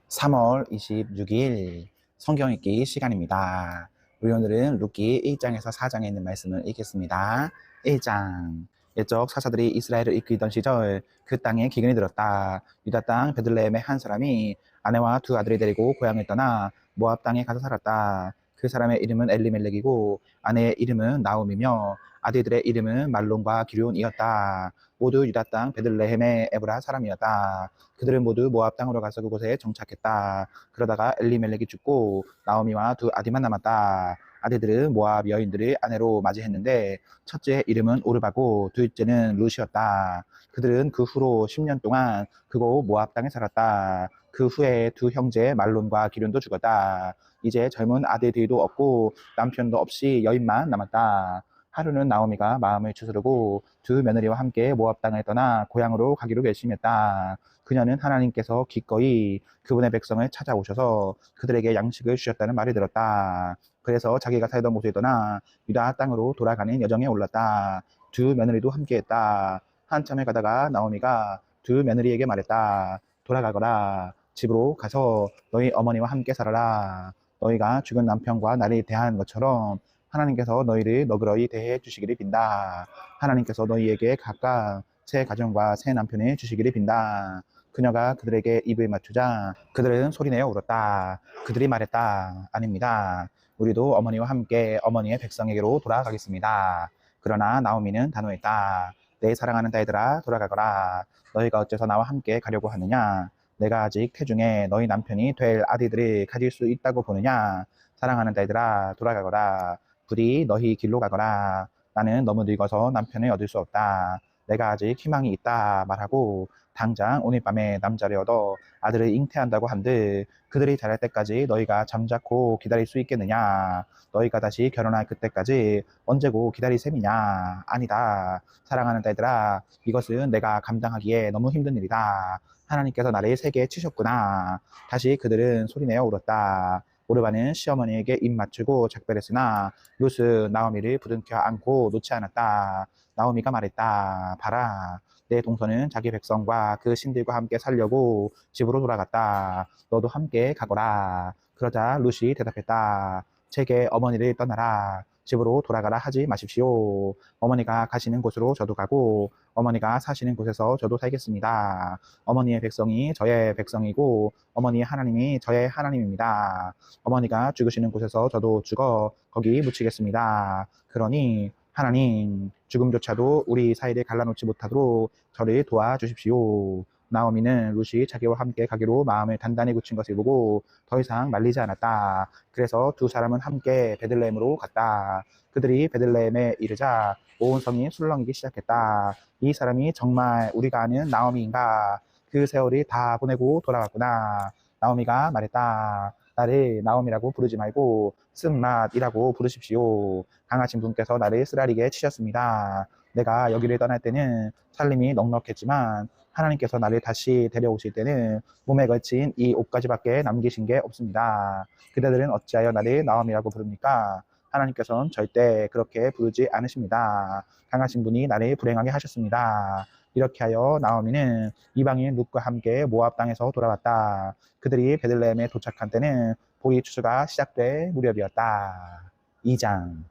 3월 26일 성경 읽기 시간입니다. 우리 오늘은 룻기 1장에서 4장에 있는 말씀을 읽겠습니다. 1장. 옛적 사사들이 이스라엘을 이끌던 시절 그 땅에 기근이 들었다. 유다 땅 베들레헴의 한 사람이 아내와 두 아들을 데리고 고향을 떠나 모압 땅에 가서 살았다. 그 사람의 이름은 엘리멜렉이고 아내의 이름은 나옴이며 아들들의 이름은 말론과 기런이었다. 모두 유다 땅 베들레헴의 에브라 사람이었다. 그들은 모두 모압 땅으로 가서 그곳에 정착했다. 그러다가 엘리멜렉이 죽고 나오미와 두 아들만 남았다. 아들들은 모압 여인들을 아내로 맞이했는데 첫째 이름은 오르바고 둘째는 루시였다. 그들은 그 후로 10년 동안 그곳 모압 땅에 살았다. 그 후에 두 형제 말론과 기런도 죽었다. 이제 젊은 아들들도 없고 남편도 없이 여인만 남았다. 하루는 나오미가 마음을 추스르고 두 며느리와 함께 모압 땅을 떠나 고향으로 가기로 결심했다. 그녀는 하나님께서 기꺼이 그분의 백성을 찾아오셔서 그들에게 양식을 주셨다는 말을 들었다. 그래서 자기가 살던 곳을 떠나 유다 땅으로 돌아가는 여정에 올랐다. 두 며느리도 함께했다. 한참을 가다가 나오미가 두 며느리에게 말했다. 돌아가거라. 집으로 가서 너희 어머니와 함께 살아라. 너희가 죽은 남편과 나를 대한 것처럼 하나님께서 너희를 너그러이 대해 주시기를 빈다. 하나님께서 너희에게 각각 새 가정과 새 남편을 주시기를 빈다. 그녀가 그들에게 입을 맞추자 그들은 소리내어 울었다. 그들이 말했다. 아닙니다. 우리도 어머니와 함께 어머니의 백성에게로 돌아가겠습니다. 그러나 나오미는 단호했다. 내 사랑하는 딸들아 돌아가거라. 너희가 어째서 나와 함께 가려고 하느냐? 내가 아직 태중에 너희 남편이 될 아들들을 가질 수 있다고 보느냐? 사랑하는 딸들아 돌아가거라. 부디 너희 길로 가거라. 나는 너무 늙어서 남편을 얻을 수 없다. 내가 아직 희망이 있다 말하고 당장 오늘 밤에 남자를 얻어 아들을 잉태한다고 한들 그들이 자랄 때까지 너희가 잠자코 기다릴 수 있겠느냐? 너희가 다시 결혼할 그때까지 언제고 기다릴 셈이냐? 아니다. 사랑하는 딸들아, 이것은 내가 감당하기에 너무 힘든 일이다. 하나님께서 나를 세게 치셨구나. 다시 그들은 소리내어 울었다. 오르바는 시어머니에게 입 맞추고 작별했으나 룻은 나오미를 부둥켜 안고 놓지 않았다. 나오미가 말했다. 봐라. 내 동서는 자기 백성과 그 신들과 함께 살려고 집으로 돌아갔다. 너도 함께 가거라. 그러자 룻이 대답했다. 제게 어머니를 떠나라. 집으로 돌아가라 하지 마십시오. 어머니가 가시는 곳으로 저도 가고 어머니가 사시는 곳에서 저도 살겠습니다. 어머니의 백성이 저의 백성이고 어머니의 하나님이 저의 하나님입니다. 어머니가 죽으시는 곳에서 저도 죽어 거기 묻히겠습니다. 그러니 하나님, 죽음조차도 우리 사이를 갈라놓지 못하도록 저를 도와주십시오. 나오미는 룻이 자기와 함께 가기로 마음을 단단히 굳힌 것을 보고 더 이상 말리지 않았다. 그래서 두 사람은 함께 베들레헴으로 갔다. 그들이 베들레헴에 이르자 온 성이 술렁이기 시작했다. 이 사람이 정말 우리가 아는 나오미인가? 그 세월이 다 보내고 돌아갔구나. 나오미가 말했다. 나를 나오미라고 부르지 말고 쓴맛이라고 부르십시오. 강하신 분께서 나를 쓰라리게 치셨습니다. 내가 여기를 떠날 때는 살림이 넉넉했지만 하나님께서 나를 다시 데려오실 때는 몸에 걸친 이 옷가지밖에 남기신 게 없습니다. 그대들은 어찌하여 나를 나오미라고 부릅니까? 하나님께서는 절대 그렇게 부르지 않으십니다. 강하신 분이 나를 불행하게 하셨습니다. 이렇게 하여 나오미는 이방인 룻과 함께 모압 땅에서 돌아왔다. 그들이 베들레헴에 도착한 때는 보리 추수가 시작될 무렵이었다. 2장.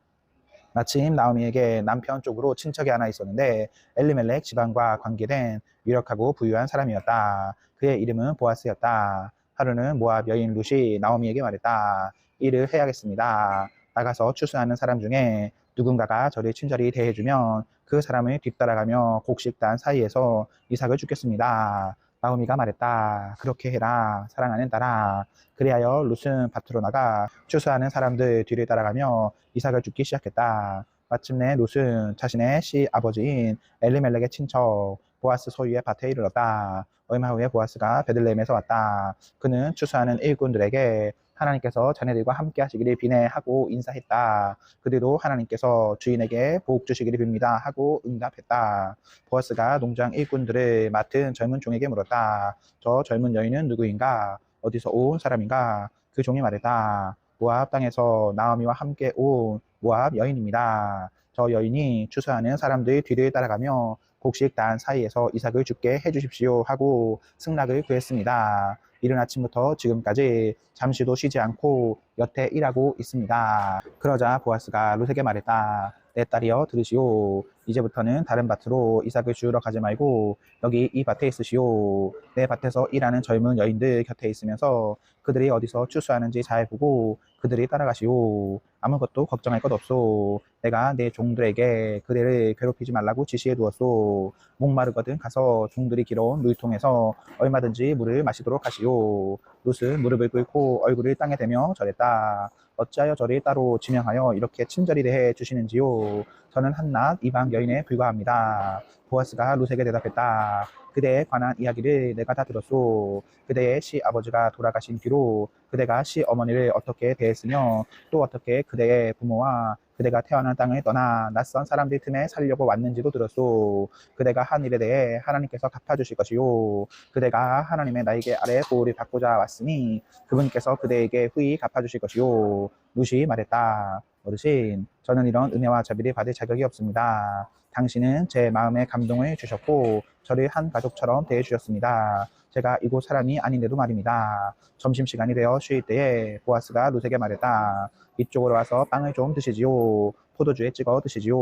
마침 나오미에게 남편 쪽으로 친척이 하나 있었는데 엘리멜렉 집안과 관계된 유력하고 부유한 사람이었다. 그의 이름은 보아스였다. 하루는 모압 여인 룻이 나오미에게 말했다. 일을 해야겠습니다. 나가서 추수하는 사람 중에 누군가가 저를 친절히 대해주면 그 사람을 뒤따라가며 곡식단 사이에서 이삭을 죽겠습니다. 나오미가 말했다. 그렇게 해라. 사랑하는 딸아. 그리하여 룻은 밭으로 나가 추수하는 사람들 뒤를 따라가며 이삭을 줍기 시작했다. 마침내 롯은 자신의 시아버지인 엘리멜렉의 친척 보아스 소유의 밭에 이르렀다. 얼마 후에 보아스가 베들레헴에서 왔다. 그는 추수하는 일꾼들에게 하나님께서 자네들과 함께 하시기를 비네 하고 인사했다. 그들도 하나님께서 주인에게 복 주시기를 빕니다 하고 응답했다. 보아스가 농장 일꾼들을 맡은 젊은 종에게 물었다. 저 젊은 여인은 누구인가? 어디서 온 사람인가? 그 종이 말했다. 모압 땅에서 나오미와 함께 온 모압 여인입니다. 저 여인이 추수하는 사람들 뒤를 따라가며 곡식단 사이에서 이삭을 죽게 해주십시오 하고 승낙을 구했습니다. 이른 아침부터 지금까지 잠시도 쉬지 않고 여태 일하고 있습니다. 그러자 보아스가 룻에게 말했다. 내 딸이여 들으시오. 이제부터는 다른 밭으로 이삭을 주우러 가지 말고 여기 이 밭에 있으시오. 내 밭에서 일하는 젊은 여인들 곁에 있으면서 그들이 어디서 추수하는지 잘 보고 그들이 따라가시오. 아무것도 걱정할 것 없소. 내가 내 종들에게 그들을 괴롭히지 말라고 지시해 두었소. 목마르거든 가서 종들이 길어온 물통에서 얼마든지 물을 마시도록 하시오. 룻은 무릎을 꿇고 얼굴을 땅에 대며 절했다. 어찌하여 저를 따로 지명하여 이렇게 친절히 대해 주시는지요? 저는 한낱 이방 여인에 불과합니다. 보아스가 룻에게 대답했다. 그대에 관한 이야기를 내가 다 들었소. 그대의 시아버지가 돌아가신 뒤로 그대가 시어머니를 어떻게 대했으며 또 어떻게 그대의 부모와 그대가 태어난 땅을 떠나 낯선 사람들 틈에 살려고 왔는지도 들었소. 그대가 한 일에 대해 하나님께서 갚아주실 것이요. 그대가 하나님의 날개 아래 보호를 받고자 왔으니 그분께서 그대에게 후히 갚아주실 것이요. 룻이 말했다. 어르신, 저는 이런 은혜와 자비를 받을 자격이 없습니다. 당신은 제 마음에 감동을 주셨고 저를 한 가족처럼 대해주셨습니다. 제가 이곳 사람이 아닌데도 말입니다. 점심시간이 되어 쉴 때에 보아스가 룻에게 말했다. 이쪽으로 와서 빵을 좀 드시지요. 포도주에 찍어 드시지요.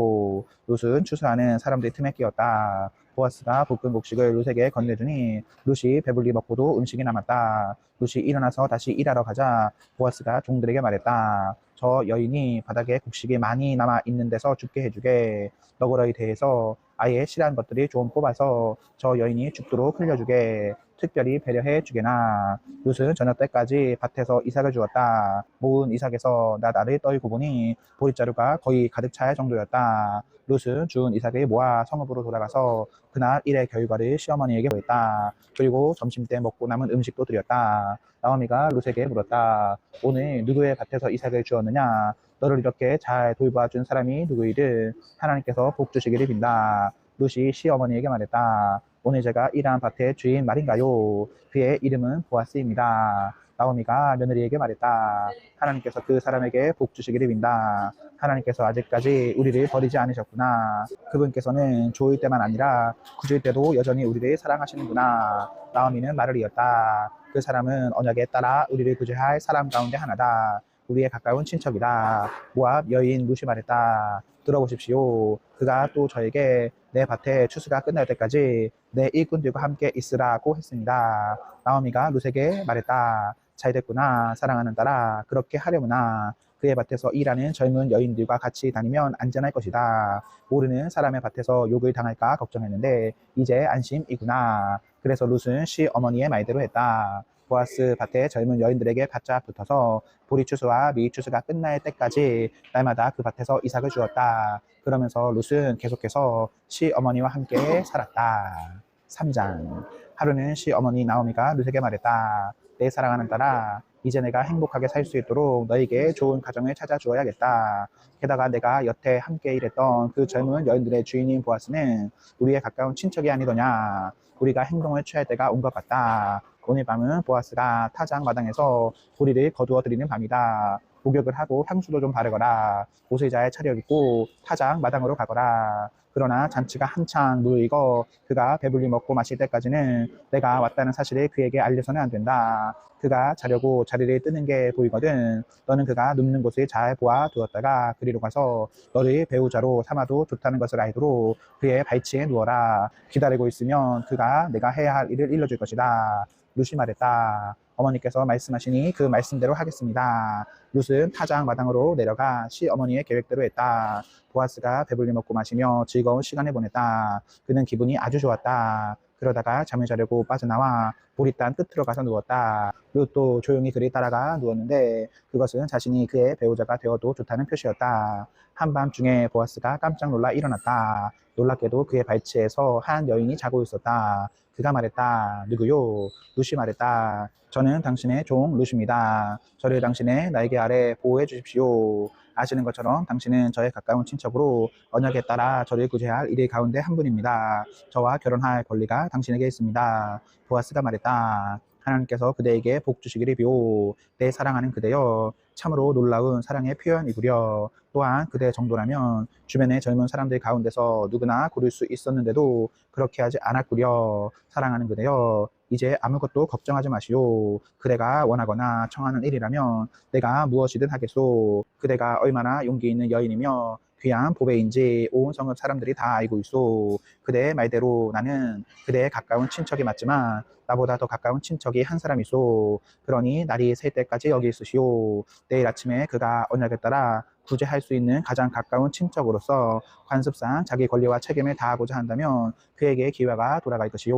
룻은 추수하는 사람들 틈에 끼었다. 보아스가 볶은 곡식을 룻에게 건네주니 룻이 배불리 먹고도 음식이 남았다. 룻이 일어나서 다시 일하러 가자 보아스가 종들에게 말했다. 저 여인이 바닥에 곡식이 많이 남아 있는 데서 죽게 해주게. 너그러이 대해서 아예 실한 것들이 좀 뽑아서 저 여인이 죽도록 흘려주게. 특별히 배려해 주게나. 룻은 저녁 때까지 밭에서 이삭을 주었다. 모은 이삭에서 나를 떨고 보니 보릿자루가 거의 가득 찰 정도였다. 룻은 주운 이삭을 모아 성읍으로 돌아가서 그날 일의 결과를 시어머니에게 보였다. 그리고 점심때 먹고 남은 음식도 드렸다. 나오미가 룻에게 물었다. 오늘 누구의 밭에서 이삭을 주었느냐? 너를 이렇게 잘 돌봐준 사람이 누구이든 하나님께서 복 주시기를 빈다. 룻이 시어머니에게 말했다. 오늘 제가 일한 밭의 주인 말인가요? 그의 이름은 보아스입니다. 나오미가 며느리에게 말했다. 하나님께서 그 사람에게 복 주시기를 빈다. 하나님께서 아직까지 우리를 버리지 않으셨구나. 그분께서는 좋을 때만 아니라 굳을 때도 여전히 우리를 사랑하시는구나. 나오미는 말을 이었다. 그 사람은 언약에 따라 우리를 구제할 사람 가운데 하나다. 우리의 가까운 친척이다. 모압 여인 룻이 말했다. 들어보십시오. 그가 또 저에게 내 밭에 추수가 끝날 때까지 내 일꾼들과 함께 있으라고 했습니다. 나오미가 룻에게 말했다. 잘됐구나. 사랑하는 딸아. 그렇게 하려구나. 그의 밭에서 일하는 젊은 여인들과 같이 다니면 안전할 것이다. 모르는 사람의 밭에서 욕을 당할까 걱정했는데 이제 안심이구나. 그래서 룻은 시어머니의 말대로 했다. 보아스 밭에 젊은 여인들에게 바짝 붙어서 보리추수와 미추수가 끝날 때까지 날마다 그 밭에서 이삭을 주었다. 그러면서 룻은 계속해서 시어머니와 함께 살았다. 3장. 하루는 시어머니 나오미가 룻에게 말했다. 내 사랑하는 딸아, 이제 내가 행복하게 살 수 있도록 너에게 좋은 가정을 찾아주어야겠다. 게다가 내가 여태 함께 일했던 그 젊은 여인들의 주인인 보아스는 우리의 가까운 친척이 아니더냐. 우리가 행동을 취할 때가 온 것 같다. 오늘 밤은 보아스가 타작 마당에서 보리를 거두어 드리는 밤이다. 목욕을 하고 향수도 좀 바르거라. 옷을 잘 차려입고 타작 마당으로 가거라. 그러나 잔치가 한창 무르익어 그가 배불리 먹고 마실 때까지는 내가 왔다는 사실을 그에게 알려서는 안 된다. 그가 자려고 자리를 뜨는 게 보이거든. 너는 그가 눕는 곳을 잘 보아 두었다가 그리로 가서 너를 배우자로 삼아도 좋다는 것을 알도록 그의 발치에 누워라. 기다리고 있으면 그가 내가 해야 할 일을 일러줄 것이다. 룻이 말했다. 어머니께서 말씀하시니 그 말씀대로 하겠습니다. 룻은 타작 마당으로 내려가 시어머니의 계획대로 했다. 보아스가 배불리 먹고 마시며 즐거운 시간을 보냈다. 그는 기분이 아주 좋았다. 그러다가 잠을 자려고 빠져나와 보리단 끝으로 가서 누웠다. 룻도 조용히 그를 따라가 누웠는데 그것은 자신이 그의 배우자가 되어도 좋다는 표시였다. 한밤중에 보아스가 깜짝 놀라 일어났다. 놀랍게도 그의 발치에서 한 여인이 자고 있었다. 그가 말했다. 누구요? 룻이 말했다. 저는 당신의 종 룻입니다. 저를 당신의 날개 아래 보호해 주십시오. 아시는 것처럼 당신은 저의 가까운 친척으로 언약에 따라 저를 구제할 이들 가운데 한 분입니다. 저와 결혼할 권리가 당신에게 있습니다. 보아스가 말했다. 하나님께서 그대에게 복 주시기를 비오. 내 사랑하는 그대여. 참으로 놀라운 사랑의 표현이구려. 또한 그대 정도라면 주변의 젊은 사람들 가운데서 누구나 고를 수 있었는데도 그렇게 하지 않았구려. 사랑하는 그대여, 이제 아무것도 걱정하지 마시오. 그대가 원하거나 청하는 일이라면 내가 무엇이든 하겠소. 그대가 얼마나 용기 있는 여인이며 귀한 보배인지 온 성읍 사람들이 다 알고 있소. 그대의 말대로 나는 그대의 가까운 친척이 맞지만 나보다 더 가까운 친척이 한 사람 있소. 그러니 날이 셀 때까지 여기 있으시오. 내일 아침에 그가 언약에 따라 구제할 수 있는 가장 가까운 친척으로서 관습상 자기 권리와 책임을 다하고자 한다면 그에게 기회가 돌아갈 것이요.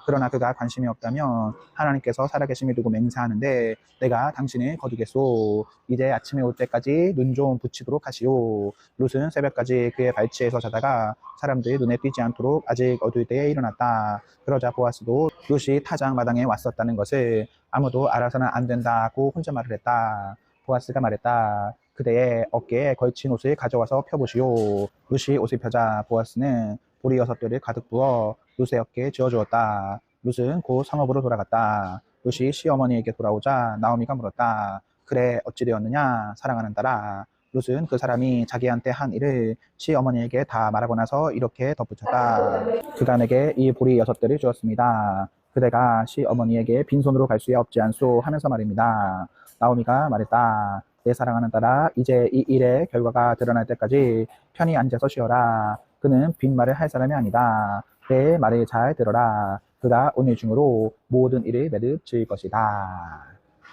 그러나 그가 관심이 없다면 하나님께서 살아계심을 두고 맹세하는데 내가 당신을 거두겠소. 이제 아침에 올 때까지 눈 좀 붙이도록 하시오. 룻은 새벽까지 그의 발치에서 자다가 사람들이 눈에 띄지 않도록 아직 어두울 때에 일어났다. 그러자 보아스도 룻이 타작 마당에 왔었다는 것을 아무도 알아서는 안 된다고 혼자 말을 했다. 보아스가 말했다. 그대의 어깨에 걸친 옷을 가져와서 펴보시오. 룻이 옷을 펴자 보아스는 보리 6개를 가득 부어 룻의 어깨에 지어주었다. 룻은 곧 성읍으로 돌아갔다. 룻이 시어머니에게 돌아오자 나오미가 물었다. 그래, 어찌 되었느냐, 사랑하는 딸아. 룻은 그 사람이 자기한테 한 일을 시어머니에게 다 말하고 나서 이렇게 덧붙였다. 그가 내게 이 보리 6개를 주었습니다. 그대가 시어머니에게 빈손으로 갈 수 없지 않소 하면서 말입니다. 나오미가 말했다. 내 사랑하는 딸아, 이제 이 일의 결과가 드러날 때까지 편히 앉아서 쉬어라. 그는 빈말을 할 사람이 아니다. 내 말을 잘 들어라. 그가 오늘 중으로 모든 일을 매듭 지을 것이다.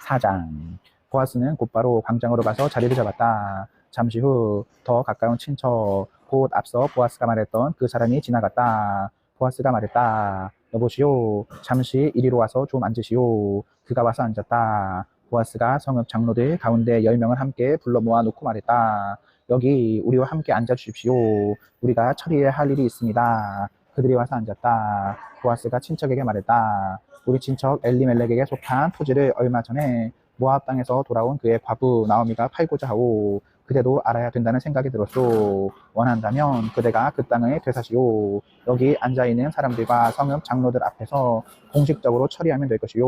4장. 보아스는 곧바로 광장으로 가서 자리를 잡았다. 잠시 후 더 가까운 친척, 곧 앞서 보아스가 말했던 그 사람이 지나갔다. 보아스가 말했다. 여보시오, 잠시 이리로 와서 좀 앉으시오. 그가 와서 앉았다. 보아스가 성읍 장로들 가운데 10명을 함께 불러 모아놓고 말했다. 여기 우리와 함께 앉아주십시오. 우리가 처리해야 할 일이 있습니다. 그들이 와서 앉았다. 보아스가 친척에게 말했다. 우리 친척 엘리멜렉에게 속한 토지를 얼마 전에 모압 땅에서 돌아온 그의 과부 나오미가 팔고자 하오. 그대도 알아야 된다는 생각이 들었소. 원한다면 그대가 그 땅을 되사시오. 여기 앉아있는 사람들과 성읍 장로들 앞에서 공식적으로 처리하면 될 것이요.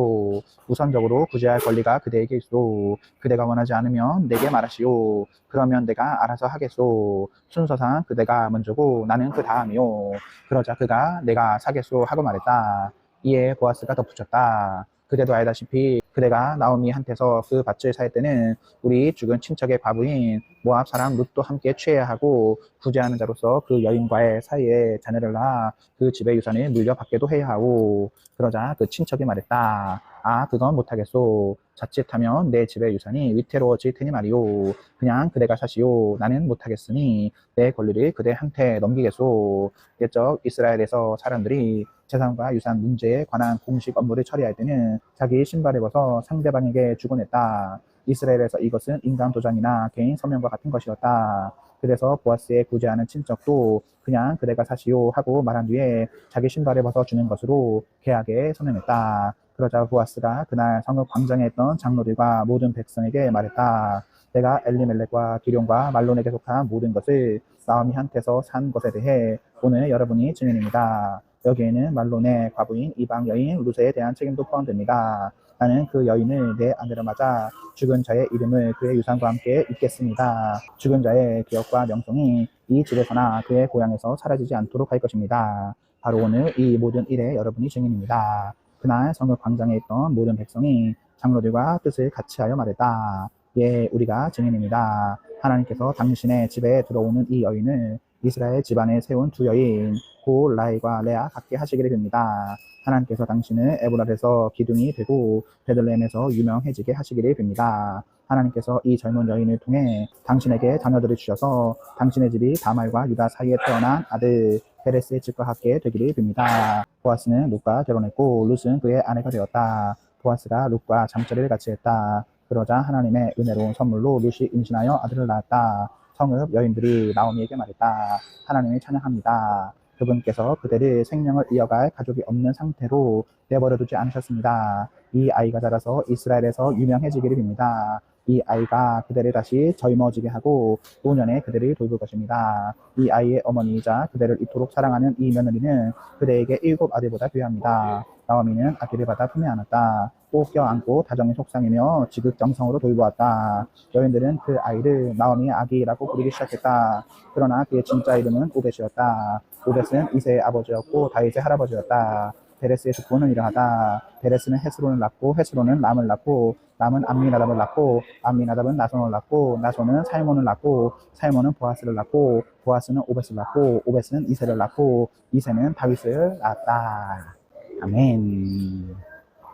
우선적으로 구제할 권리가 그대에게 있소. 그대가 원하지 않으면 내게 말하시오. 그러면 내가 알아서 하겠소. 순서상 그대가 먼저고 나는 그 다음이요. 그러자 그가 내가 사겠소 하고 말했다. 이에 보아스가 덧붙였다. 그대도 알다시피 그대가 나오미한테서 그 밭을 살 때는 우리 죽은 친척의 과부인 모압 사람 룻도 함께 취해야 하고 구제하는 자로서 그 여인과의 사이에 자녀를 낳아 그 집의 유산을 물려받게도 해야 하고. 그러자 그 친척이 말했다. 아, 그건 못하겠소. 자칫하면 내 집의 유산이 위태로워질 테니 말이오. 그냥 그대가 사시오. 나는 못하겠으니 내 권리를 그대한테 넘기겠소. 옛적 이스라엘에서 사람들이 재산과 유산 문제에 관한 공식 업무를 처리할 때는 자기 신발을 벗어 상대방에게 주곤 했다. 이스라엘에서 이것은 인간 도장이나 개인 서명과 같은 것이었다. 그래서 보아스의 구제하는 친척도 그냥 그대가 사시오 하고 말한 뒤에 자기 신발을 벗어 주는 것으로 계약에 서명했다. 그러자 보아스가 그날 성읍 광장에 있던 장로들과 모든 백성에게 말했다. 내가 엘리멜렉과 기룡과 말론에게 속한 모든 것을 나오미한테서 산 것에 대해 오늘 여러분이 증인입니다. 여기에는 말론의 과부인 이방 여인 루세에 대한 책임도 포함됩니다. 나는 그 여인을 내 아내로 맞아 죽은 자의 이름을 그의 유산과 함께 잊겠습니다. 죽은 자의 기억과 명성이 이 집에서나 그의 고향에서 사라지지 않도록 할 것입니다. 바로 오늘 이 모든 일에 여러분이 증인입니다. 그날 성읍 광장에 있던 모든 백성이 장로들과 뜻을 같이 하여 말했다. 예, 우리가 증인입니다. 하나님께서 당신의 집에 들어오는 이 여인을 이스라엘 집안에 세운 두 여인 곧 라헬과 레아 같게 하시기를 빕니다. 하나님께서 당신을 에브랄에서 기둥이 되고 베들레헴에서 유명해지게 하시기를 빕니다. 하나님께서 이 젊은 여인을 통해 당신에게 자녀들을 주셔서 당신의 집이 다말과 유다 사이에 태어난 아들 페레스의 집과 같게 되기를 빕니다. 보아스는 룻과 결혼했고 룻은 그의 아내가 되었다. 보아스가 룻과 잠자리를 같이 했다. 그러자 하나님의 은혜로운 선물로 룻이 임신하여 아들을 낳았다. 성읍 여인들이 나오미에게 말했다. 하나님을 찬양합니다. 그분께서 그대를 생명을 이어갈 가족이 없는 상태로 내버려두지 않으셨습니다. 이 아이가 자라서 이스라엘에서 유명해지기를 빕니다. 이 아이가 그대를 다시 젊어지게 하고 노년에 그대를 돌볼 것입니다. 이 아이의 어머니이자 그대를 이토록 사랑하는 이 며느리는 그대에게 7 아들보다 귀합니다. 나오미는 아기를 받아 품에 안았다. 꼭 껴안고 다정히 속상이며 지극정성으로 돌보았다. 여인들은 그 아이를 나오미의 아기라고 부르기 시작했다. 그러나 그의 진짜 이름은 오벳이었다. 오벳은 이세의 아버지였고 다윗의 할아버지였다. 베레스의 숙부는 이러하다. 베레스는 헤스론을 낳고 헤스론은 람을 낳고 람은 암미나답을 낳고 암미나답은 나손을 낳고 나손은 살몬을 낳고 살몬은 보아스를 낳고 보아스는 오벳을 낳고 오벳은 이세를 낳고 이세는 다윗을 낳았다. 아멘.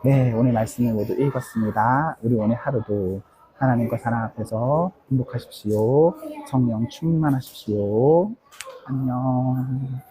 네, 오늘 말씀을 모두 읽었습니다. 우리 오늘 하루도 하나님과 사랑 앞에서 행복하십시오. 성령 충만하십시오. 안녕.